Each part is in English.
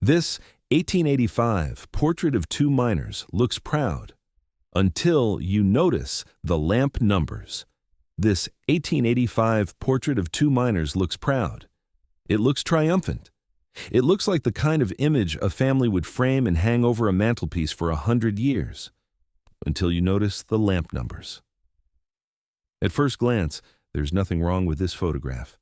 This 1885 portrait of two miners looks proud until you notice the lamp numbers. This 1885 portrait of two miners looks proud. It looks triumphant. It looks like the kind of image a family would frame and hang over a mantelpiece for 100 years, until you notice the lamp numbers. At first glance, there's nothing wrong with this photograph.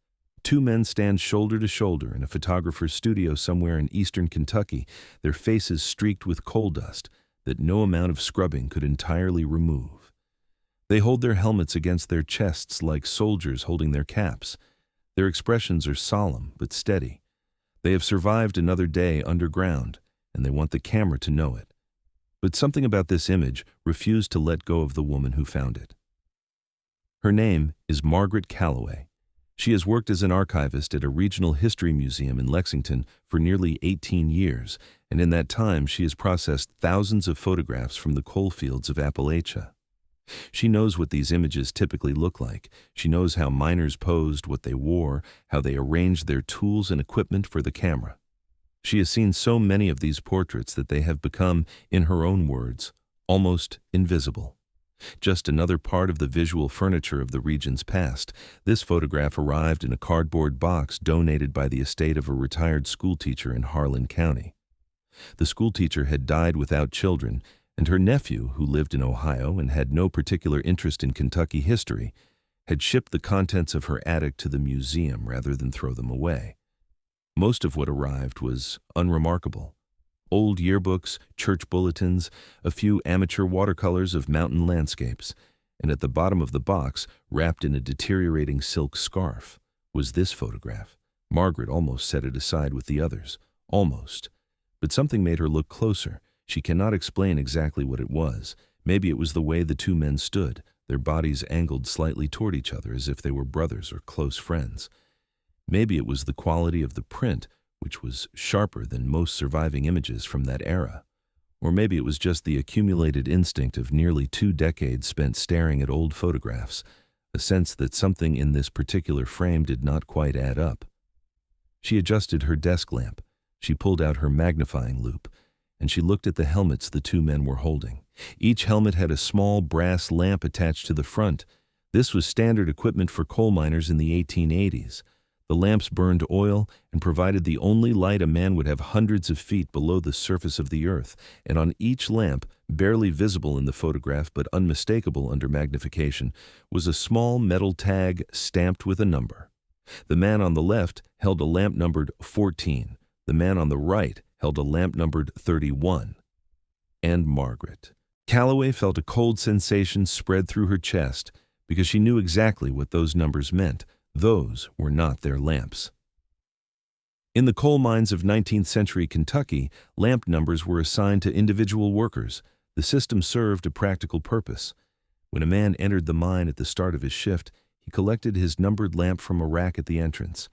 Two men stand shoulder to shoulder in a photographer's studio somewhere in eastern Kentucky, their faces streaked with coal dust that no amount of scrubbing could entirely remove. They hold their helmets against their chests like soldiers holding their caps. Their expressions are solemn but steady. They have survived another day underground, and they want the camera to know it. But something about this image refused to let go of the woman who found it. Her name is Margaret Calloway. She has worked as an archivist at a regional history museum in Lexington for nearly 18 years, and in that time she has processed thousands of photographs from the coal fields of Appalachia. She knows what these images typically look like. She knows how miners posed, what they wore, how they arranged their tools and equipment for the camera. She has seen so many of these portraits that they have become, in her own words, almost invisible. Just another part of the visual furniture of the region's past, this photograph arrived in a cardboard box donated by the estate of a retired schoolteacher in Harlan County. The schoolteacher had died without children, and her nephew, who lived in Ohio and had no particular interest in Kentucky history, had shipped the contents of her attic to the museum rather than throw them away. Most of what arrived was unremarkable. Old yearbooks, church bulletins, a few amateur watercolors of mountain landscapes, and at the bottom of the box, wrapped in a deteriorating silk scarf, was this photograph. Margaret almost set it aside with the others. Almost. But something made her look closer. She cannot explain exactly what it was. Maybe it was the way the two men stood, their bodies angled slightly toward each other as if they were brothers or close friends. Maybe it was the quality of the print, which was sharper than most surviving images from that era. Or maybe it was just the accumulated instinct of nearly 2 decades spent staring at old photographs, a sense that something in this particular frame did not quite add up. She adjusted her desk lamp. She pulled out her magnifying loupe, and she looked at the helmets the two men were holding. Each helmet had a small brass lamp attached to the front. This was standard equipment for coal miners in the 1880s. The lamps burned oil and provided the only light a man would have hundreds of feet below the surface of the earth, and on each lamp, barely visible in the photograph but unmistakable under magnification, was a small metal tag stamped with a number. The man on the left held a lamp numbered 14. The man on the right held a lamp numbered 31. And Margaret. Calloway felt a cold sensation spread through her chest because she knew exactly what those numbers meant. Those were not their lamps. In the coal mines of 19th century Kentucky, lamp numbers were assigned to individual workers. The system served a practical purpose. When a man entered the mine at the start of his shift, he collected his numbered lamp from a rack at the entrance.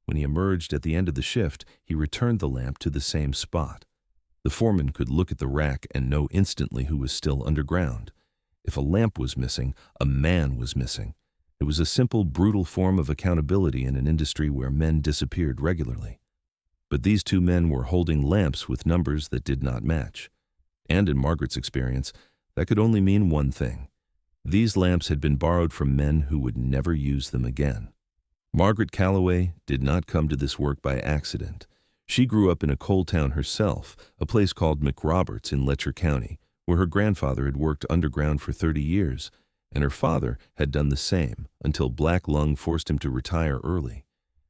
When he emerged at the end of the shift, he returned the lamp to the same spot. The foreman could look at the rack and know instantly who was still underground. If a lamp was missing, a man was missing. It was a simple, brutal form of accountability in an industry where men disappeared regularly. But these two men were holding lamps with numbers that did not match. And in Margaret's experience, that could only mean one thing. These lamps had been borrowed from men who would never use them again. Margaret Calloway did not come to this work by accident. She grew up in a coal town herself, a place called McRoberts in Letcher County, where her grandfather had worked underground for 30 years. And her father had done the same until black lung forced him to retire early.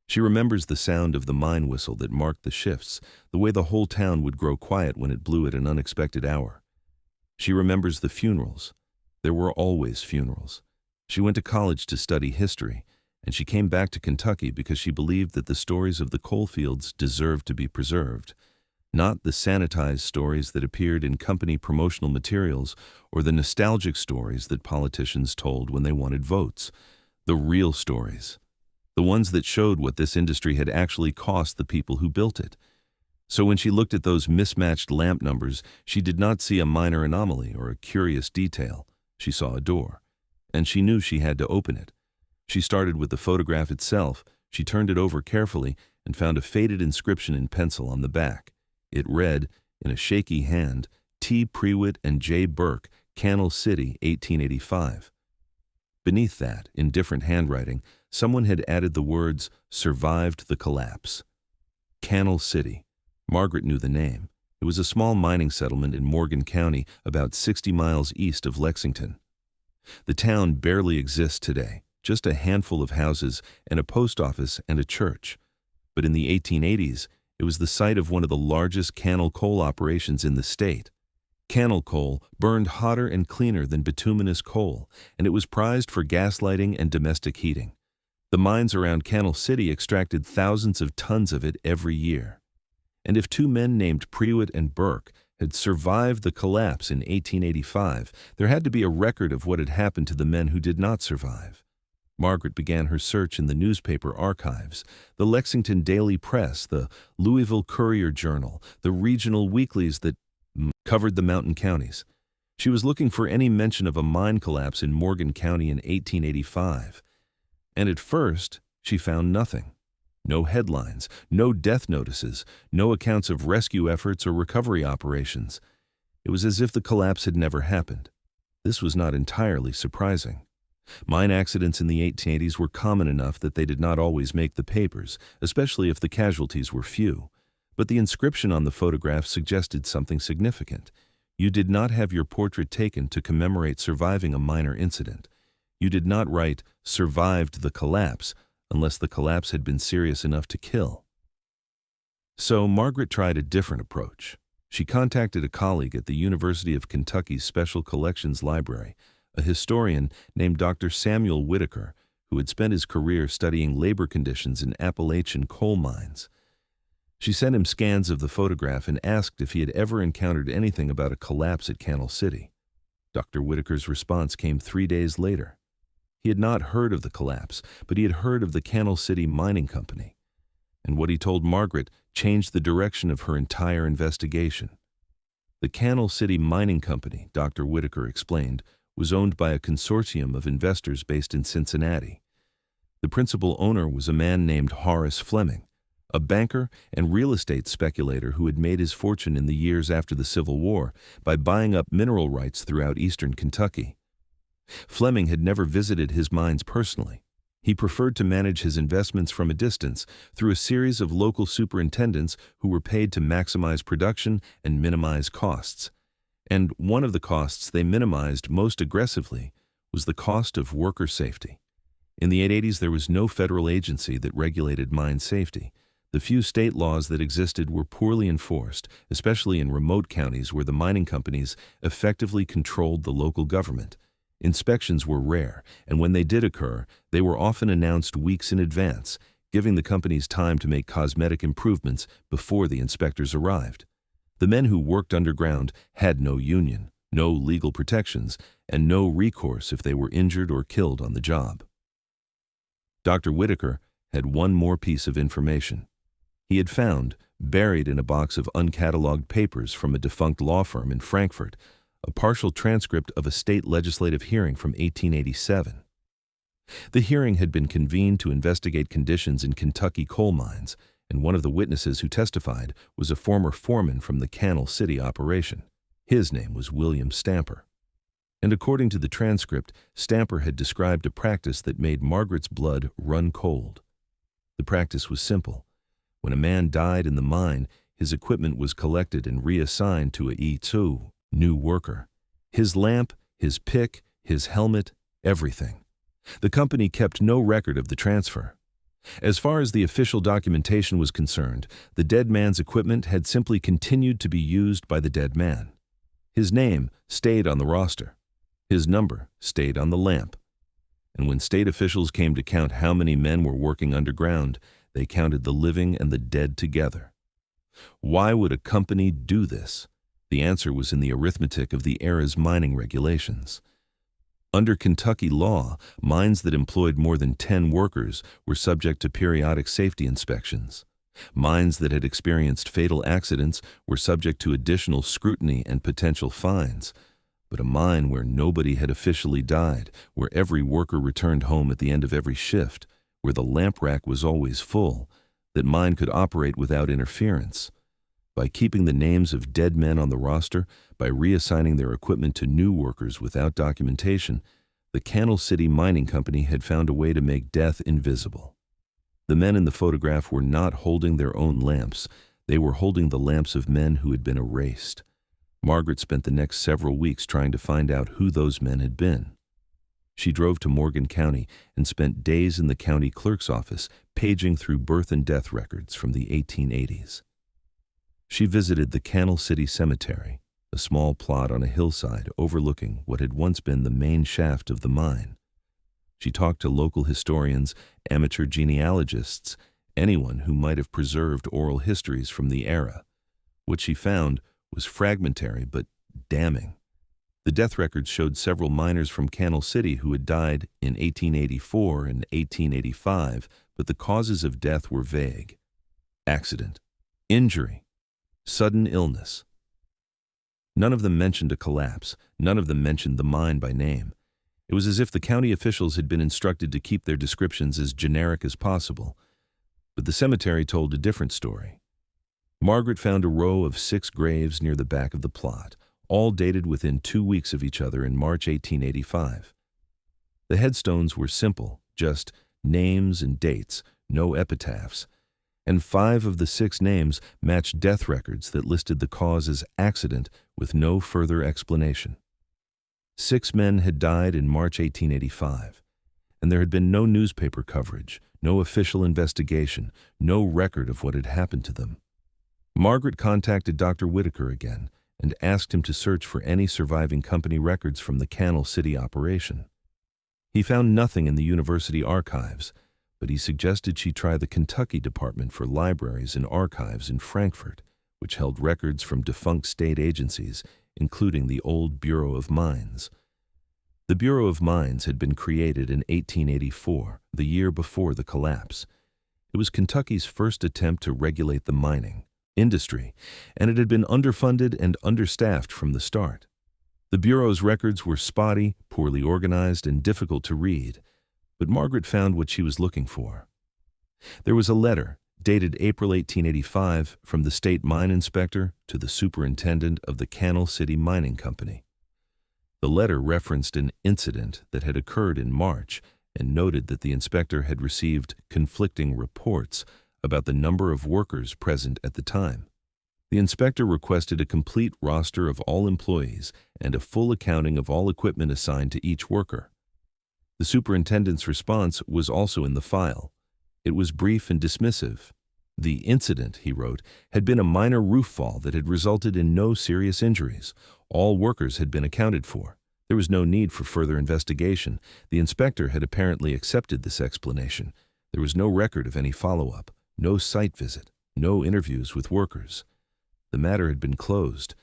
She remembers the sound of the mine whistle that marked the shifts, the way the whole town would grow quiet when it blew at an unexpected hour. She remembers the funerals. There were always funerals. She went to college to study history, and she came back to Kentucky because she believed that the stories of the coal fields deserved to be preserved. Not the sanitized stories that appeared in company promotional materials or the nostalgic stories that politicians told when they wanted votes. The real stories. The ones that showed what this industry had actually cost the people who built it. So when she looked at those mismatched lamp numbers, she did not see a minor anomaly or a curious detail. She saw a door, and she knew she had to open it. She started with the photograph itself. She turned it over carefully and found a faded inscription in pencil on the back. It read, in a shaky hand, T. Prewitt and J. Burke, Cannell City, 1885. Beneath that, in different handwriting, someone had added the words, "Survived the collapse." Cannell City. Margaret knew the name. It was a small mining settlement in Morgan County, about 60 miles east of Lexington. The town barely exists today, just a handful of houses and a post office and a church. But in the 1880s, it was the site of one of the largest cannel coal operations in the state. Cannel coal burned hotter and cleaner than bituminous coal, and it was prized for gaslighting and domestic heating. The mines around Cannell City extracted thousands of tons of it every year. And if two men named Prewitt and Burke had survived the collapse in 1885, there had to be a record of what had happened to the men who did not survive. Margaret began her search in the newspaper archives, the Lexington Daily Press, the Louisville Courier-Journal, the regional weeklies that covered the mountain counties. She was looking for any mention of a mine collapse in Morgan County in 1885. And at first, she found nothing. No headlines, no death notices, no accounts of rescue efforts or recovery operations. It was as if the collapse had never happened. This was not entirely surprising. Mine accidents in the 1880s were common enough that they did not always make the papers, especially if the casualties were few. But the inscription on the photograph suggested something significant. You did not have your portrait taken to commemorate surviving a minor incident. You did not write, "Survived the collapse," unless the collapse had been serious enough to kill. So Margaret tried a different approach. She contacted a colleague at the University of Kentucky's Special Collections Library, a historian named Dr. Samuel Whitaker, who had spent his career studying labor conditions in Appalachian coal mines. She sent him scans of the photograph and asked if he had ever encountered anything about a collapse at Cannell City. Dr. Whitaker's response came 3 days later. He had not heard of the collapse, but he had heard of the Cannell City Mining Company. And what he told Margaret changed the direction of her entire investigation. The Cannell City Mining Company, Dr. Whitaker explained, was owned by a consortium of investors based in Cincinnati. The principal owner was a man named Horace Fleming, a banker and real estate speculator who had made his fortune in the years after the Civil War by buying up mineral rights throughout eastern Kentucky. Fleming had never visited his mines personally. He preferred to manage his investments from a distance through a series of local superintendents who were paid to maximize production and minimize costs. And one of the costs they minimized most aggressively was the cost of worker safety. In the 1880s, there was no federal agency that regulated mine safety. The few state laws that existed were poorly enforced, especially in remote counties where the mining companies effectively controlled the local government. Inspections were rare, and when they did occur, they were often announced weeks in advance, giving the companies time to make cosmetic improvements before the inspectors arrived. The men who worked underground had no union, no legal protections, and no recourse if they were injured or killed on the job. Dr. Whitaker had one more piece of information. He had found, buried in a box of uncatalogued papers from a defunct law firm in Frankfort, a partial transcript of a state legislative hearing from 1887. The hearing had been convened to investigate conditions in Kentucky coal mines, and one of the witnesses who testified was a former foreman from the Cannell City operation. His name was William Stamper. And according to the transcript, Stamper had described a practice that made Margaret's blood run cold. The practice was simple. When a man died in the mine, his equipment was collected and reassigned to a E2 new worker. His lamp, his pick, his helmet, everything. The company kept no record of the transfer. As far as the official documentation was concerned, the dead man's equipment had simply continued to be used by the dead man. His name stayed on the roster. His number stayed on the lamp. And when state officials came to count how many men were working underground, they counted the living and the dead together. Why would a company do this? The answer was in the arithmetic of the era's mining regulations. Under Kentucky law, mines that employed more than 10 workers were subject to periodic safety inspections. Mines that had experienced fatal accidents were subject to additional scrutiny and potential fines. But a mine where nobody had officially died, where every worker returned home at the end of every shift, where the lamp rack was always full, that mine could operate without interference. By keeping the names of dead men on the roster, by reassigning their equipment to new workers without documentation, the Cannell City Mining Company had found a way to make death invisible. The men in the photograph were not holding their own lamps. They were holding the lamps of men who had been erased. Margaret spent the next several weeks trying to find out who those men had been. She drove to Morgan County and spent days in the county clerk's office paging through birth and death records from the 1880s. She visited the Cannell City Cemetery, a small plot on a hillside overlooking what had once been the main shaft of the mine. She talked to local historians, amateur genealogists, anyone who might have preserved oral histories from the era. What she found was fragmentary but damning. The death records showed several miners from Cannell City who had died in 1884 and 1885, but the causes of death were vague. Accident, injury, sudden illness. None of them mentioned a collapse. None of them mentioned the mine by name. It was as if the county officials had been instructed to keep their descriptions as generic as possible. But the cemetery told a different story. Margaret found a row of 6 graves near the back of the plot, all dated within 2 weeks of each other in March 1885. The headstones were simple, just names and dates, no epitaphs, and 5 of the 6 names matched death records that listed the cause as accident with no further explanation. 6 men had died in March 1885, and there had been no newspaper coverage, no official investigation, no record of what had happened to them. Margaret contacted Dr. Whitaker again and asked him to search for any surviving company records from the Cannell City operation. He found nothing in the university archives, but he suggested she try the Kentucky Department for Libraries and Archives in Frankfort, which held records from defunct state agencies, including the old Bureau of Mines. The Bureau of Mines had been created in 1884, the year before the collapse. It was Kentucky's first attempt to regulate the mining industry, and it had been underfunded and understaffed from the start. The Bureau's records were spotty, poorly organized, and difficult to read, but Margaret found what she was looking for. There was a letter, dated April 1885, from the state mine inspector to the superintendent of the Cannell City Mining Company. The letter referenced an incident that had occurred in March and noted that the inspector had received conflicting reports about the number of workers present at the time. The inspector requested a complete roster of all employees and a full accounting of all equipment assigned to each worker. The superintendent's response was also in the file. It was brief and dismissive. The incident, he wrote, had been a minor roof fall that had resulted in no serious injuries. All workers had been accounted for. There was no need for further investigation. The inspector had apparently accepted this explanation. There was no record of any follow-up, no site visit, no interviews with workers. The matter had been closed,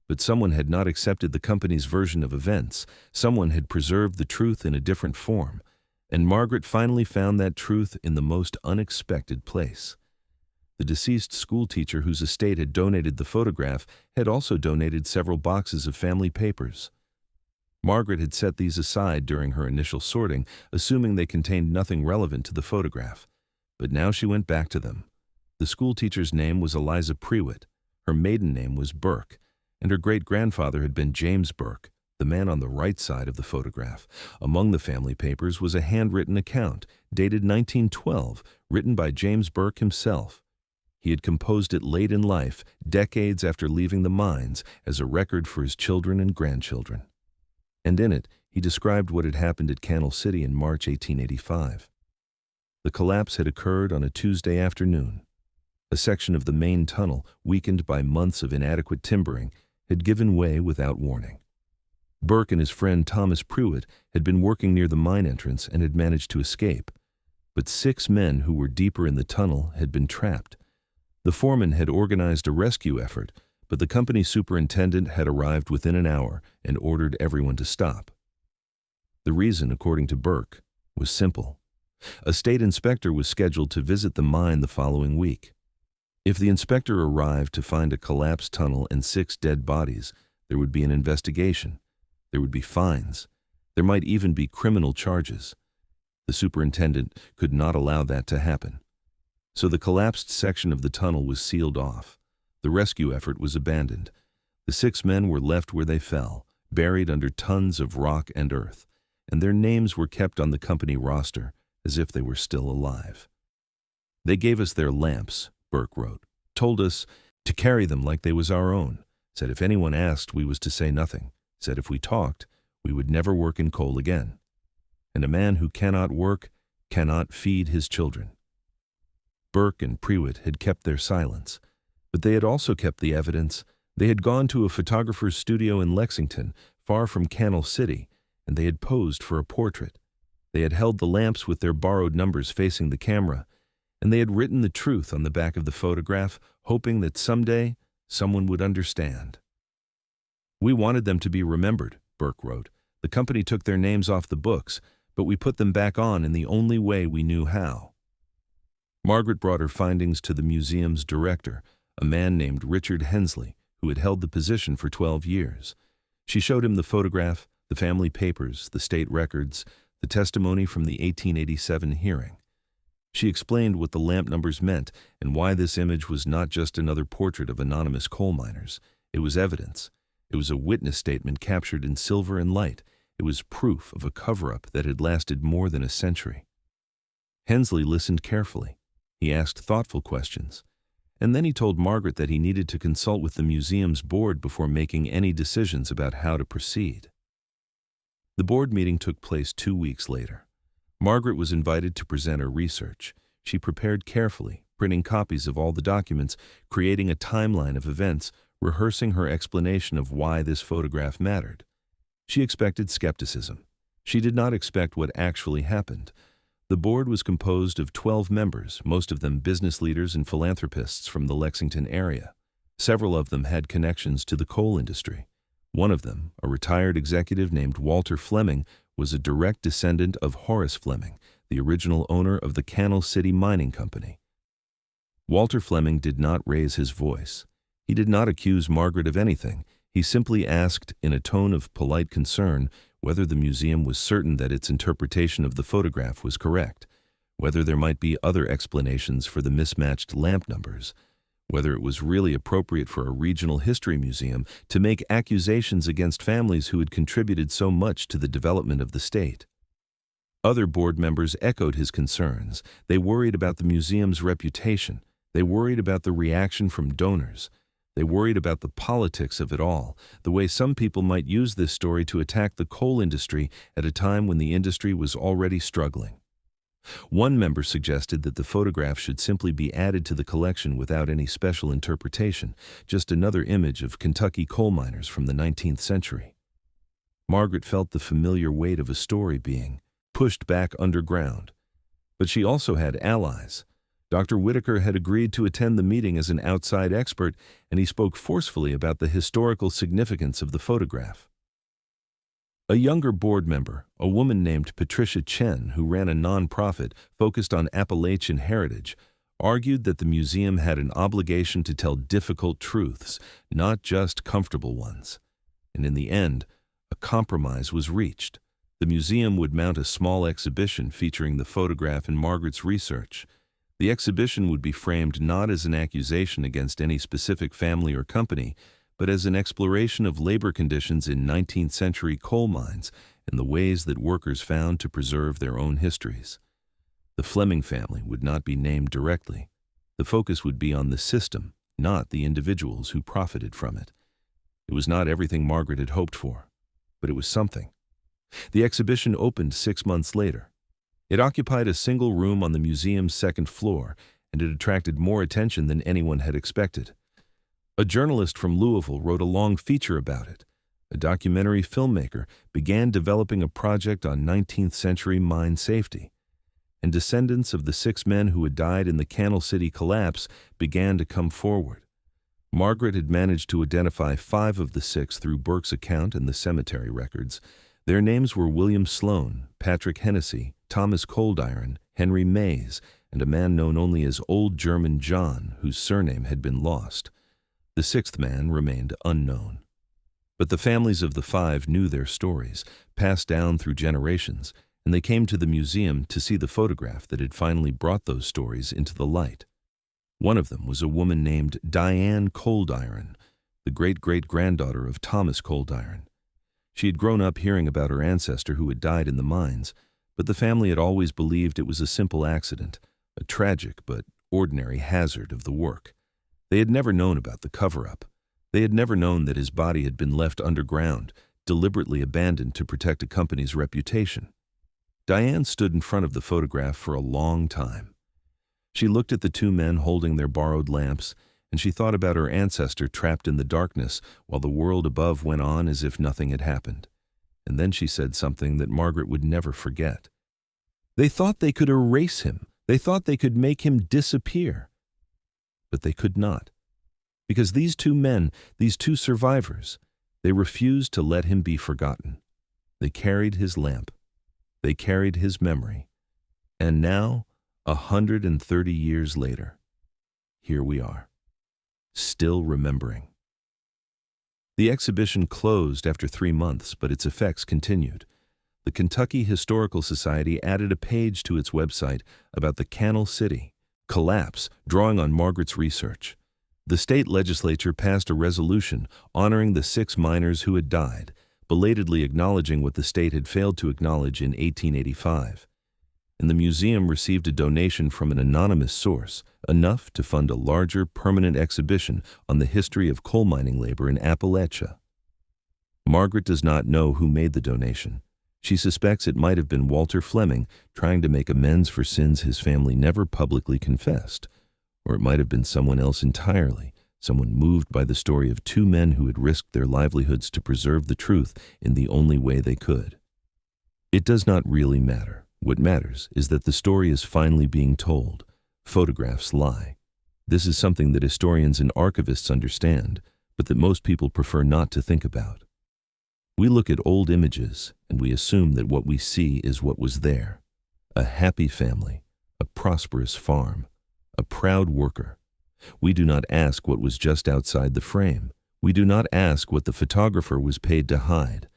but someone had not accepted the company's version of events. Someone had preserved the truth in a different form, and Margaret finally found that truth in the most unexpected place. The deceased schoolteacher whose estate had donated the photograph had also donated several boxes of family papers. Margaret had set these aside during her initial sorting, assuming they contained nothing relevant to the photograph. But now she went back to them. The schoolteacher's name was Eliza Prewitt, her maiden name was Burke, and her great-grandfather had been James Burke, the man on the right side of the photograph. Among the family papers was a handwritten account, dated 1912, written by James Burke himself. He had composed it late in life, decades after leaving the mines, as a record for his children and grandchildren. And in it, he described what had happened at Cannell City in March 1885. The collapse had occurred on a Tuesday afternoon. A section of the main tunnel, weakened by months of inadequate timbering, had given way without warning. Burke and his friend Thomas Prewitt had been working near the mine entrance and had managed to escape, but 6 men who were deeper in the tunnel had been trapped. The foreman had organized a rescue effort, but the company superintendent had arrived within an hour and ordered everyone to stop. The reason, according to Burke, was simple. A state inspector was scheduled to visit the mine the following week. If the inspector arrived to find a collapsed tunnel and 6 dead bodies, there would be an investigation. There would be fines. There might even be criminal charges. The superintendent could not allow that to happen. So the collapsed section of the tunnel was sealed off. The rescue effort was abandoned. The 6 men were left where they fell, buried under tons of rock and earth, and their names were kept on the company roster as if they were still alive. They gave us their lamps, Burke wrote, told us to carry them like they was our own, said if anyone asked we was to say nothing, said if we talked, we would never work in coal again. And a man who cannot work cannot feed his children. Burke and Prewitt had kept their silence, but they had also kept the evidence. They had gone to a photographer's studio in Lexington, far from Canal City, and they had posed for a portrait. They had held the lamps with their borrowed numbers facing the camera, and they had written the truth on the back of the photograph, hoping that someday someone would understand. We wanted them to be remembered, Burke wrote. The company took their names off the books, but we put them back on in the only way we knew how. Margaret brought her findings to the museum's director, a man named Richard Hensley, who had held the position for 12 years. She showed him the photograph, the family papers, the state records, the testimony from the 1887 hearing. She explained what the lamp numbers meant and why this image was not just another portrait of anonymous coal miners. It was evidence. It was a witness statement captured in silver and light. It was proof of a cover-up that had lasted more than a century. Hensley listened carefully. He asked thoughtful questions. And then he told Margaret that he needed to consult with the museum's board before making any decisions about how to proceed. The board meeting took place 2 weeks later. Margaret was invited to present her research. She prepared carefully, printing copies of all the documents, creating a timeline of events, rehearsing her explanation of why this photograph mattered. She expected skepticism. She did not expect what actually happened. The board was composed of 12 members, most of them business leaders and philanthropists from the Lexington area. Several of them had connections to the coal industry. One of them, a retired executive named Walter Fleming, was a direct descendant of Horace Fleming, the original owner of the Canal City Mining Company. Walter Fleming did not raise his voice. He did not accuse Margaret of anything. He simply asked, in a tone of polite concern, whether the museum was certain that its interpretation of the photograph was correct, whether there might be other explanations for the mismatched lamp numbers, whether it was really appropriate for a regional history museum to make accusations against families who had contributed so much to the development of the state. Other board members echoed his concerns. They worried about the museum's reputation. They worried about the reaction from donors. They worried about the politics of it all, the way some people might use this story to attack the coal industry at a time when the industry was already struggling. One member suggested that the photograph should simply be added to the collection without any special interpretation, just another image of Kentucky coal miners from the 19th century. Margaret felt the familiar weight of a story being pushed back underground. But she also had allies. Dr. Whitaker had agreed to attend the meeting as an outside expert, and he spoke forcefully about the historical significance of the photograph. A younger board member, a woman named Patricia Chen, who ran a nonprofit focused on Appalachian heritage, argued that the museum had an obligation to tell difficult truths, not just comfortable ones. And in the end, a compromise was reached. The museum would mount a small exhibition featuring the photograph and Margaret's research. The exhibition would be framed not as an accusation against any specific family or company, but as an exploration of labor conditions in 19th-century coal mines and the ways that workers found to preserve their own histories. The Fleming family would not be named directly. The focus would be on the system, not the individuals who profited from it. It was not everything Margaret had hoped for, but it was something. The exhibition opened 6 months later. It occupied a single room on the museum's second floor, and it attracted more attention than anyone had expected. A journalist from Louisville wrote a long feature about it. A documentary filmmaker began developing a project on 19th-century mine safety. And descendants of the 6 men who had died in the Canal City collapse began to come forward. Margaret had managed to identify 5 of the 6 through Burke's account and the cemetery records. Their names were William Sloan, Patrick Hennessy, Thomas Coldiron, Henry Mays, and a man known only as Old German John, whose surname had been lost. The 6th man remained unknown. But the families of the 5 knew their stories, passed down through generations, and they came to the museum to see the photograph that had finally brought those stories into the light. One of them was a woman named Diane Coldiron, the great-great-granddaughter of Thomas Coldiron. She had grown up hearing about her ancestor who had died in the mines, but the family had always believed it was a simple accident, a tragic but ordinary hazard of the work. They had never known about the cover-up. They had never known that his body had been left underground, deliberately abandoned to protect a company's reputation. Diane stood in front of the photograph for a long time. She looked at the two men holding their borrowed lamps, and she thought about her ancestor trapped in the darkness while the world above went on as if nothing had happened. And then she said something that Margaret would never forget. They thought they could erase him. They thought they could make him disappear. But they could not. Because these two men, these two survivors, they refused to let him be forgotten. They carried his lamp. They carried his memory. And now, 130 years later, here we are, still remembering. The exhibition closed after 3 months, but its effects continued. The Kentucky Historical Society added a page to its website about the Canal City collapse, drawing on Margaret's research. The state legislature passed a resolution honoring the 6 miners who had died, belatedly acknowledging what the state had failed to acknowledge in 1885. And the museum received a donation from an anonymous source, enough to fund a larger permanent exhibition on the history of coal mining labor in Appalachia. Margaret does not know who made the donation. She suspects it might have been Walter Fleming trying to make amends for sins his family never publicly confessed, or it might have been someone else entirely, someone moved by the story of 2 men who had risked their livelihoods to preserve the truth in the only way they could. It does not really matter. What matters is that the story is finally being told. Photographs lie. This is something that historians and archivists understand, but that most people prefer not to think about. We look at old images and we assume that what we see is what was there. A happy family, a prosperous farm, a proud worker. We do not ask what was just outside the frame. We do not ask what the photographer was paid to hide.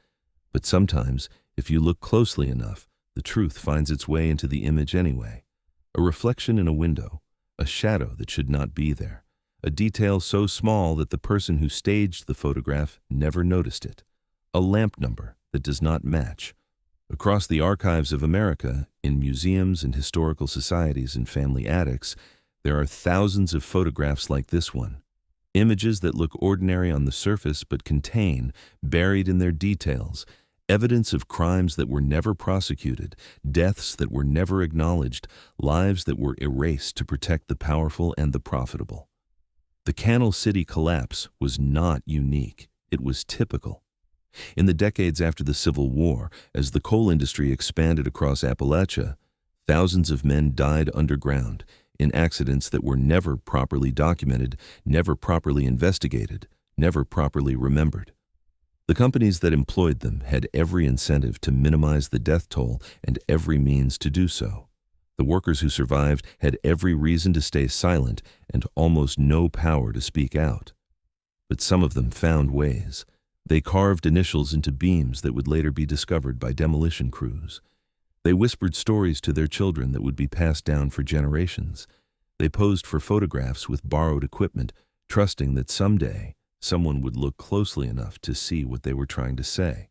But sometimes, if you look closely enough, the truth finds its way into the image anyway. A reflection in a window, a shadow that should not be there, a detail so small that the person who staged the photograph never noticed it, a lamp number that does not match. Across the archives of America, in museums and historical societies and family attics, there are thousands of photographs like this one. Images that look ordinary on the surface but contain, buried in their details, evidence of crimes that were never prosecuted, deaths that were never acknowledged, lives that were erased to protect the powerful and the profitable. The Canal City collapse was not unique. It was typical. In the decades after the Civil War, as the coal industry expanded across Appalachia, thousands of men died underground in accidents that were never properly documented, never properly investigated, never properly remembered. The companies that employed them had every incentive to minimize the death toll and every means to do so. The workers who survived had every reason to stay silent and almost no power to speak out. But some of them found ways. They carved initials into beams that would later be discovered by demolition crews. They whispered stories to their children that would be passed down for generations. They posed for photographs with borrowed equipment, trusting that someday someone would look closely enough to see what they were trying to say.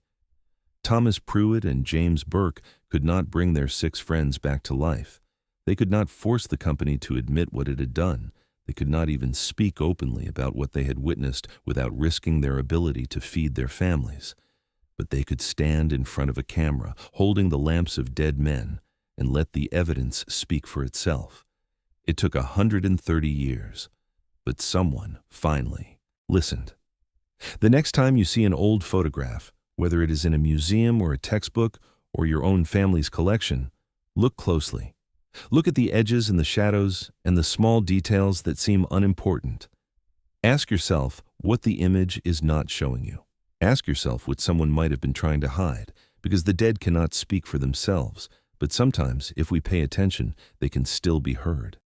Thomas Pruitt and James Burke could not bring their 6 friends back to life. They could not force the company to admit what it had done. They could not even speak openly about what they had witnessed without risking their ability to feed their families. But they could stand in front of a camera, holding the lamps of dead men, and let the evidence speak for itself. It took 130 years, but someone finally listened. The next time you see an old photograph, whether it is in a museum or a textbook or your own family's collection, look closely. Look at the edges and the shadows and the small details that seem unimportant. Ask yourself what the image is not showing you. Ask yourself what someone might have been trying to hide, because the dead cannot speak for themselves, but sometimes, if we pay attention, they can still be heard.